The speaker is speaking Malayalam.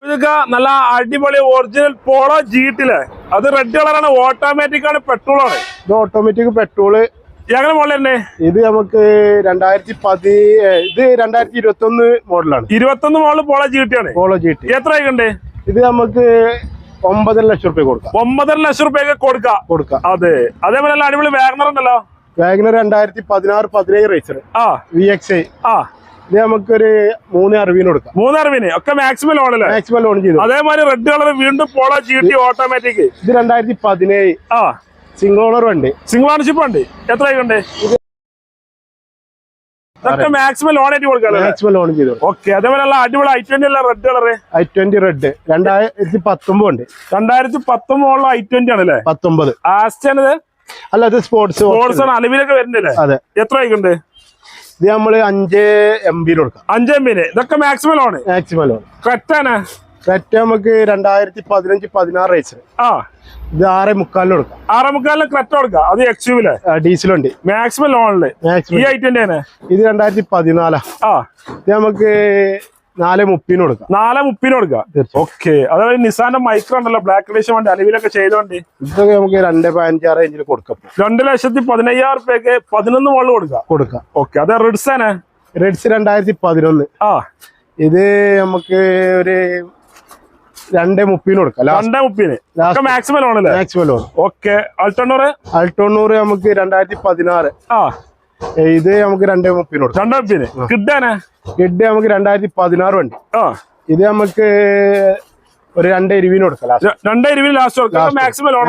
ഇതൊക്കെ നല്ല അടിപൊളി ഒറിജിനൽ പോളോ ജീട്ടില് അത് റെഡ് കളറാണ്, ഓട്ടോമാറ്റിക് ആണ്, പെട്രോൾ ആണ്. ഇത് ഓട്ടോമാറ്റിക് പെട്രോള്. എങ്ങനെ മോഡൽ തന്നെ? ഇത് നമുക്ക് 2021 മോഡലാണ്. 21 മോഡൽ പോളോ ജീട്ടിയാണ്. പോളോ ജീട്ടി എത്ര ആയിക്കണ്ടേ? ഇത് നമുക്ക് 9.5 ലക്ഷം രൂപ കൊടുക്കാം. 9.5 ലക്ഷം രൂപയൊക്കെ കൊടുക്കാം. അതെ, അതേപോലെ നല്ല അടിപൊളി വാഗണർ ഉണ്ടല്ലോ. WagonR 2016-17 racer VXI. ഇത് നമുക്കൊരു 3.60 കൊടുക്കാം. 3.60 ഒക്കെ മാക്സിമം ലോൺ അല്ലേ? മാക്സിമം ലോൺ ചെയ്തു. അതേമാതിരി റെഡ് കളർ വീണ്ടും പോളോ GT ഓട്ടോമാറ്റിക്. ഇത് 2017 സിംഗിൾ ഓണർ ഉണ്ട്. സിംഗിൾ ഓണർഷിപ്പ് ഉണ്ട്. എത്ര ആയിക്കണ്ടേ? ഇതൊക്കെ മാക്സിമം ലോൺ ആയിട്ട് കൊടുക്കാം. മാക്സിമം ലോൺ ചെയ്തു. ഓക്കെ, അതേപോലെ നല്ല അടിപൊളി i20 അല്ല റെഡ് കളർ. i20 റെഡ് 2019 ഉണ്ട്. 2019 i20 ആണല്ലേ? 19 ആസ്റ്റത് അല്ല, ഇത് സ്പോർട്സ് ആണ്. അലവിലൊക്കെ വരുന്നില്ലേ? അതെ. എത്ര ആയിക്കണ്ട്? ഇത് നമ്മള് 5 MB കൊടുക്കാം. 5 MB. ഇതൊക്കെ മാക്സിമം ലോൺ. Maximum loan. കറക്റ്റാണ്. കറക്റ്റ് നമുക്ക് 2015-16 റേസർ. ഇത് 6.75 കൊടുക്കാം. 6.75 ക്രെറ്റ കൊടുക്കാം. അത് എക്സ്യൂവിലെ ഡീസലുണ്ട്. മാക്സിമം ലോണില്. ഈ i20 ആണ്. ഇത് 2014. ഇത് നമുക്ക് 4.30 കൊടുക്കാം. 4.30 കൊടുക്കാം. ഓക്കെ, അതേപോലെ നിസാന്റെ മൈക്രോ ഉണ്ടല്ലോ, ബ്ലാക്ക് എഡിഷൻ വണ്ടി അലവിലൊക്കെ ചെയ്തോണ്ട് ഇതൊക്കെ നമുക്ക് 2.15 റേഞ്ചിൽ കൊടുക്കാം. 2,15,000 രൂപയ്ക്ക് 11 മോളിൽ കൊടുക്കാം. ഓക്കെ, അത് റെഡ്സ് ആണ്. റെഡ്സ് 2011. ഇത് നമുക്ക് ഒരു 2.30 കൊടുക്കാം. 2.30 മാക്സിമം ലോൺ അല്ലേ? Maximum loan. ഓക്കെ, അൾട്ടോണൂർ നമുക്ക് 2016. ഇത് നമുക്ക് 2.30 കൊടുക്കാം. 2.30 കിഡാണ്. കിഡ് നമുക്ക് 2016 ഉണ്ട്. ഇത് നമുക്ക് ഒരു 2.20 കൊടുക്കാം. 2.20 ലാസ്റ്റ് കൊടുക്കാം. Maximum loan.